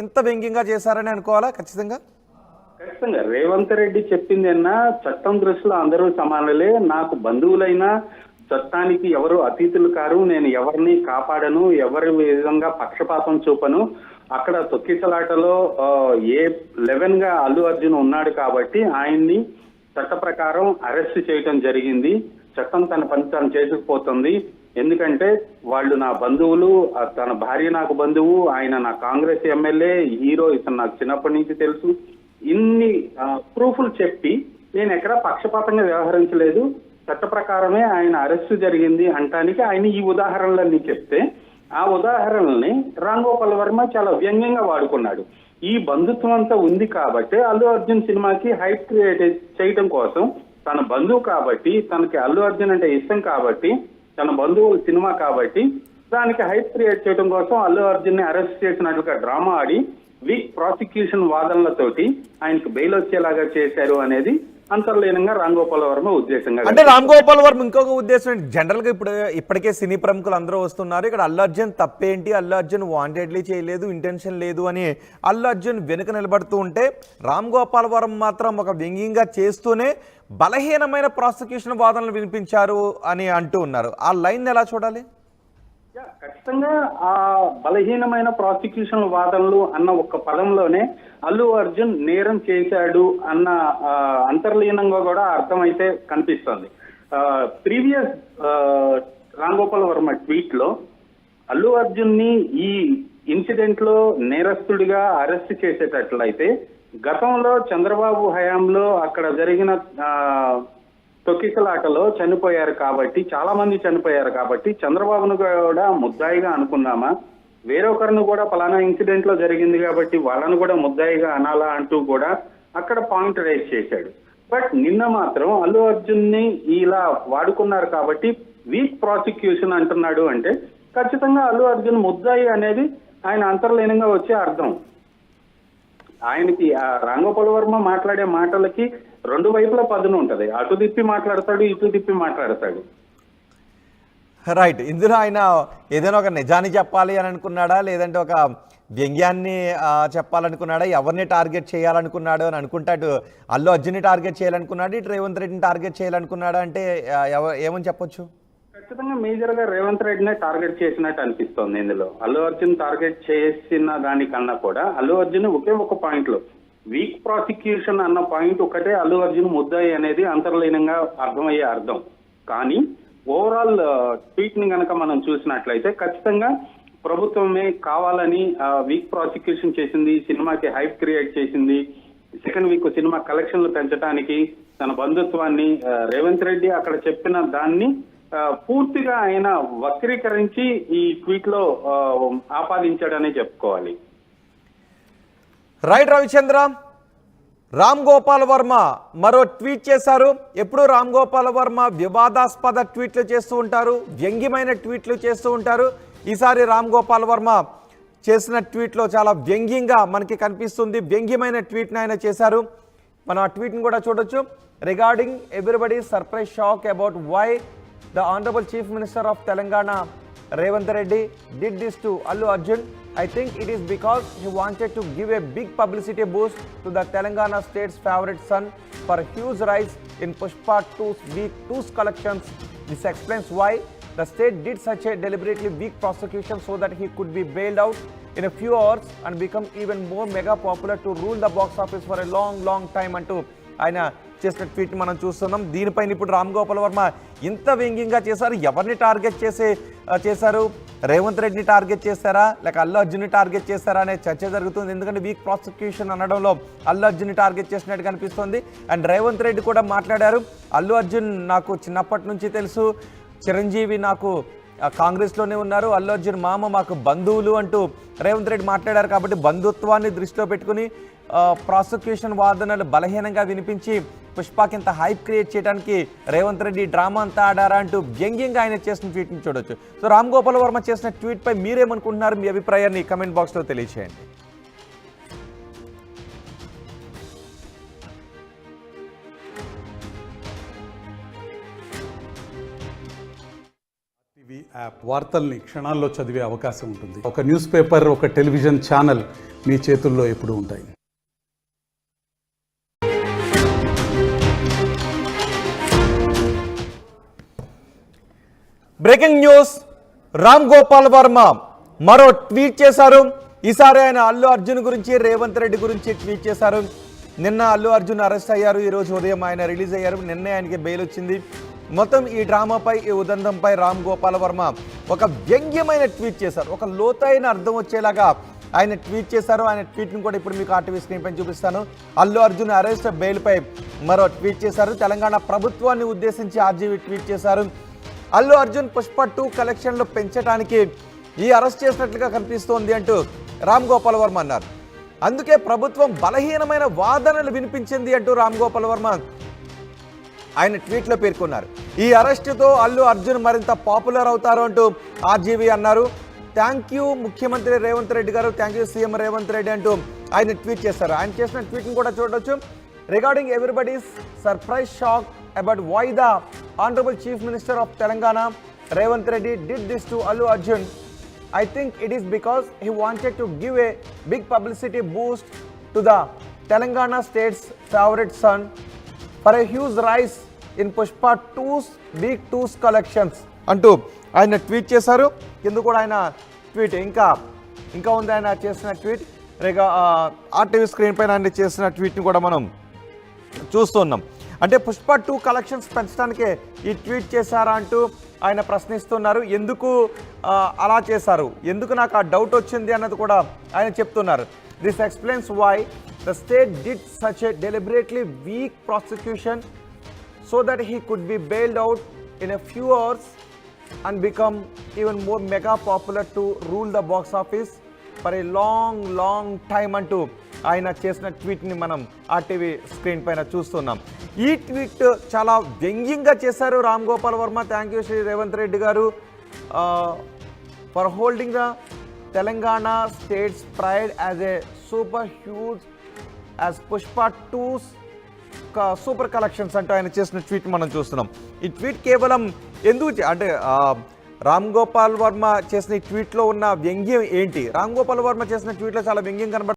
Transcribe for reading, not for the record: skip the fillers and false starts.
ఇంత వ్యంగ్యంగా చేశారని అనుకోవాలా ఖచ్చితంగా? ఖచ్చితంగా రేవంత్ రెడ్డి చెప్పిందన్నా చట్టం దృష్టిలో అందరూ సమానులే, నాకు బంధువులైనా చట్టానికి ఎవరు అతీతులు కారు, నేను ఎవరిని కాపాడను, ఎవరి విధంగా పక్షపాతం చూపను. అక్కడ తొక్కిసలాటలో A11 గా అల్లు అర్జున్ ఉన్నాడు కాబట్టి ఆయన్ని చట్ట ప్రకారం అరెస్ట్ చేయటం జరిగింది. చట్టం తన పని తాను చేసుకుపోతుంది. ఎందుకంటే వాళ్ళు నా బంధువులు, తన భార్య నాకు బంధువు, ఆయన నా కాంగ్రెస్ ఎమ్మెల్యే, హీరో, ఇతను నాకు చిన్నప్పటి నుంచి తెలుసు. ఇన్ని ప్రూఫ్లు చెప్పి నేను ఎక్కడా పక్షపాతంగా వ్యవహరించలేదు, చట్ట ప్రకారమే ఆయన అరెస్టు జరిగింది అంటానికి ఆయన ఈ ఉదాహరణలన్నీ చెప్తే ఆ ఉదాహరణల్ని రామ్ గోపాల్ వర్మ చాలా వ్యంగ్యంగా వాడుకున్నాడు. ఈ బంధుత్వం అంతా ఉంది కాబట్టి అల్లు అర్జున్ సినిమాకి హైప్ క్రియేట్ చేయడం కోసం, తన బంధువు కాబట్టి, తనకి అల్లు అర్జున్ అంటే ఇష్టం కాబట్టి, తన బంధువుల సినిమా కాబట్టి దానికి హైప్ క్రియేట్ చేయడం కోసం అల్లు అర్జున్ ని అరెస్ట్ చేసినట్లుగా డ్రామా ఆడి వీక్ ప్రాసిక్యూషన్ వాదనలతోటి ఆయనకు బెయిల్ వచ్చేలాగా చేశారు అనేది అంతర్లీనంగా రామ్ గోపాల్ వర్మ ఉద్దేశంగా. అంటే రామ్ గోపాల్ వర్మ ఇంకొక ఉద్దేశం జనరల్ గా ఇప్పటికే సినీ ప్రముఖులు అందరూ వస్తున్నారు, ఇక్కడ అల్లు అర్జున్ తప్పేంటి, అల్లు అర్జున్ వాంటెడ్లీ చేయలేదు, ఇంటెన్షన్ లేదు అని అల్లు అర్జున్ వెనుక నిలబడుతూ ఉంటే, రామ్ గోపాల్ వర్మ మాత్రం ఒక వ్యంగ్యంగా చేస్తూనే బలహీనమైన ప్రాసిక్యూషన్ వాదనలు వినిపించారు అని అంటూ ఉన్నారు. ఆ లైన్ ఎలా చూడాలి? ఖచ్చితంగా ఆ బలహీనమైన ప్రాసిక్యూషన్ వాదనలు అన్న ఒక పదంలోనే అల్లు అర్జున్ నేరం చేశాడు అన్న అంతర్లీనంగా కూడా అర్థమైతే కనిపిస్తుంది. ప్రీవియస్ రామ్ గోపాల్ వర్మ ట్వీట్ లో అల్లు అర్జున్ ని ఈ ఇన్సిడెంట్ లో నేరస్తుడిగా అరెస్ట్ చేసేటట్లయితే, గతంలో చంద్రబాబు హయాంలో అక్కడ జరిగిన తొక్కిసలాటలో చనిపోయారు కాబట్టి, చాలా మంది చనిపోయారు కాబట్టి చంద్రబాబును కూడా ముద్దాయిగా అనుకున్నామా, వేరొకరిని కూడా పలానా ఇన్సిడెంట్ లో జరిగింది కాబట్టి వాళ్ళను కూడా ముద్దాయిగా అనాలా అంటూ కూడా అక్కడ పాయింట్ రైజ్ చేశాడు. బట్ నిన్న మాత్రం అల్లు అర్జున్ ని ఇలా వాడుకున్నారు కాబట్టి వీక్ ప్రాసిక్యూషన్ అంటున్నాడు అంటే ఖచ్చితంగా అల్లు అర్జున్ ముద్దాయి అనేది ఆయన అంతర్లీనంగా వచ్చే అర్థం. ఆయనకి రామ్ గోపాల్ వర్మ మాట్లాడే మాటలకి రెండు వైపుల పదును ఉంటది, అటు తిప్పి మాట్లాడతాడు, ఇటు తిప్పి మాట్లాడతాడు. రైట్. ఇందులో ఆయన ఏదైనా ఒక నిజాన్ని చెప్పాలి అని అనుకున్నాడా, లేదంటే ఒక వ్యంగ్యాన్ని చెప్పాలనుకున్నాడా, ఎవరిని టార్గెట్ చేయాలనుకున్నాడు అని అనుకుంటాడు? అల్లు అర్జున్ని టార్గెట్ చేయాలనుకున్నాడు, ఇటు రేవంత్ రెడ్డిని టార్గెట్ చేయాలనుకున్నాడా అంటే ఏమని చెప్పొచ్చు? ఖచ్చితంగా మేజర్ గా రేవంత్ రెడ్డినే టార్గెట్ చేసినట్టు అనిపిస్తోంది. ఇందులో అల్లు అర్జున్ టార్గెట్ చేసిన దానికన్నా కూడా అల్లు అర్జున్ ఒకే ఒక పాయింట్ లో వీక్ ప్రాసిక్యూషన్ అన్న పాయింట్ ఒకటే అల్లు అర్జున్ ముద్దాయి అనేది అంతర్లీనంగా అర్థమయ్యే అర్థం. కానీ ఓవరాల్ ట్వీట్ ని కనుక మనం చూసినట్లయితే ఖచ్చితంగా ప్రభుత్వమే కావాలని వీక్ ప్రాసిక్యూషన్ చేసింది, సినిమాకి హైప్ క్రియేట్ చేసింది, సెకండ్ వీక్ సినిమా కలెక్షన్లు పెంచడానికి తన బంధుత్వాన్ని రేవంత్ రెడ్డి అక్కడ చెప్పిన దాన్ని పూర్తిగా ఆయన వక్రీకరించి ఈ ట్వీట్ లో ఆపాదించాడనే చెప్పుకోవాలి. రైట్ రవిచంద్ర, రామ్ గోపాల్ వర్మ మరో ట్వీట్ చేశారు. ఎప్పుడు రామ్ గోపాల్ వర్మ వివాదాస్పద ట్వీట్లు చేస్తూ ఉంటారు, వ్యంగ్యమైన ట్వీట్లు చేస్తూ ఉంటారు. ఈసారి రామ్ గోపాల్ వర్మ చేసిన ట్వీట్లో చాలా వ్యంగ్యంగా మనకి కనిపిస్తుంది, వ్యంగ్యమైన ట్వీట్ని ఆయన చేశారు. మనం ఆ ట్వీట్ని కూడా చూడొచ్చు. Regarding everybody surprise shock about why the Honorable Chief Minister of Telangana, Revanth Reddy, did this to Allu Arjun. I think it is because he wanted to give a big publicity boost to the Telangana state's favorite son for a huge rise in Pushpa 2's week 2's collections. This explains why the state did such a deliberately weak prosecution so that he could be bailed out in a few hours and become even more mega popular to rule the box office for a long time అంటూ ఆయన చేసిన tweet మనం చూస్తున్నాం. దీనిపైన ఇప్పుడు రామ్ గోపాల్ వర్మ ఇంత వ్యంగ్యంగా చేశారు, ఎవరిని టార్గెట్ చేశారు? రేవంత్ రెడ్డిని టార్గెట్ చేశారా, లేక అల్లు అర్జున్ని టార్గెట్ చేశారా అనే చర్చ జరుగుతుంది. ఎందుకంటే వీక్ ప్రాసిక్యూషన్ అనడంలో అల్లు అర్జున్ని టార్గెట్ చేసినట్టు కనిపిస్తుంది. అండ్ రేవంత్ రెడ్డి కూడా మాట్లాడారు, అల్లు అర్జున్ నాకు చిన్నప్పటి నుంచి తెలుసు, చిరంజీవి నాకు కాంగ్రెస్లోనే ఉన్నారు, అల్లు అర్జున్ మామ మాకు బంధువులు అంటూ రేవంత్ రెడ్డి మాట్లాడారు. కాబట్టి బంధుత్వాన్ని దృష్టిలో పెట్టుకుని ప్రాసిక్యూషన్ వాదనలు బలహీనంగా వినిపించి పుష్పకింత హైప్ క్రియేట్ చేయడానికి రేవంత్ రెడ్డి డ్రామా అంతా ఆడారా అంటూ వ్యంగ్యంగా ఆయన చేసిన ట్వీట్ని చూడొచ్చు. సో రామ్ గోపాల్ వర్మ చేసిన ట్వీట్పై మీరేమనుకుంటున్నారు? మీ అభిప్రాయాన్ని కమెంట్ బాక్స్లో తెలియచేయండి. యాప్ వార్తల్ని క్షణాల్లో చదివే అవకాశం ఉంటుంది. ఒక న్యూస్ పేపర్, ఒక టెలివిజన్ ఛానల్ మీ చేతుల్లో ఎప్పుడూ ఉంటాయి. బ్రేకింగ్ న్యూస్, రామ్ గోపాల్ వర్మ మరో ట్వీట్ చేశారు. ఈసారి ఆయన అల్లు అర్జున్ గురించి, రేవంత్ రెడ్డి గురించి ట్వీట్ చేశారు. నిన్న అల్లు అర్జున్ అరెస్ట్ అయ్యారు, ఈరోజు ఉదయం ఆయన రిలీజ్ అయ్యారు. నిన్నే ఆయనకి బెయిల్ వచ్చింది. మొత్తం ఈ డ్రామాపై, ఈ ఉదంతంపై రామ్ గోపాల్ వర్మ ఒక వ్యంగ్యమైన ట్వీట్ చేశారు. ఒక లోతైన అర్థం వచ్చేలాగా ఆయన ట్వీట్ చేశారు. ఆయన ట్వీట్ని కూడా ఇప్పుడు మీకు ఆర్టీవీ స్క్రీన్ పైన చూపిస్తాను. అల్లు అర్జున్ అరెస్ట్ బెయిల్పై మరో ట్వీట్ చేశారు. తెలంగాణ ప్రభుత్వాన్ని ఉద్దేశించి ఆర్జీవీ ట్వీట్ చేశారు. అల్లు అర్జున్ పుష్ప 2 కలెక్షన్లు పెంచడానికి ఈ అరెస్ట్ చేసినట్లుగా కనిపిస్తోంది అంటూ రామ్ గోపాల్ వర్మ అన్నారు. అందుకే ప్రభుత్వం బలహీనమైన వాదనలు వినిపించింది అంటూ రామ్ గోపాల్ వర్మ ఆయన ట్వీట్లో పేర్కొన్నారు. ఈ అరెస్టుతో అల్లు అర్జున్ మరింత పాపులర్ అవుతారు అంటూ ఆర్జీవీ అన్నారు. థ్యాంక్ యూ ముఖ్యమంత్రి రేవంత్ రెడ్డి గారు, thank you CM Revanth Reddy అంటూ ఆయన ట్వీట్ చేశారు. ఆయన చేసిన ట్వీట్ని కూడా చూడవచ్చు. Regarding everybody's surprise shock about why the Honorable Chief Minister of Telangana, Revanth Reddy, did this to Allu Arjun. I think it is because he wanted to give a big publicity boost to the Telangana state's favorite son for a huge rise in Pushpa 2's Big 2's collections అంటూ ఆయన tweet చేశారు. కింద కూడా ఆయన tweet ఇంకా ఉంది ఆయన చేసిన ట్వీట్. ఆర్టీవీ స్క్రీన్ పైన ఆయన చేసిన ట్వీట్ని కూడా మనం చూస్తున్నాం. అంటే పుష్ప 2 కలెక్షన్స్ పెంచడానికే ఈ ట్వీట్ చేశారా అంటూ ఆయన ప్రశ్నిస్తున్నారు. ఎందుకు అలా చేశారు, ఎందుకు నాకు ఆ డౌట్ వచ్చింది అన్నది కూడా ఆయన చెప్తున్నారు. This explains why the state did such a deliberately weak prosecution so that he could be bailed out in a few hours and become even more mega popular to rule the box office for a long time అంటూ ఆయన చేసిన ట్వీట్ని మనం RTV screen పైన చూస్తున్నాం. ఈ tweet చాలా వ్యంగ్యంగా చేశారు రామ్ గోపాల్ వర్మ. థ్యాంక్ యూ శ్రీ రేవంత్ రెడ్డి గారు for holding the Telangana states pride as a super huge as Pushpa 2's super collections అంటూ ఆయన చేసిన ట్వీట్ మనం చూస్తున్నాం. ఈ ట్వీట్ కేవలం ఎందుకు అంటే రామ్ గోపాల్ వర్మ చేసిన ఈ ట్వీట్లో ఉన్న వ్యంగ్యం ఏంటి? రామ్ గోపాల్ వర్మ చేసిన ట్వీట్లో చాలా వ్యంగ్యం కనబడుతుంది.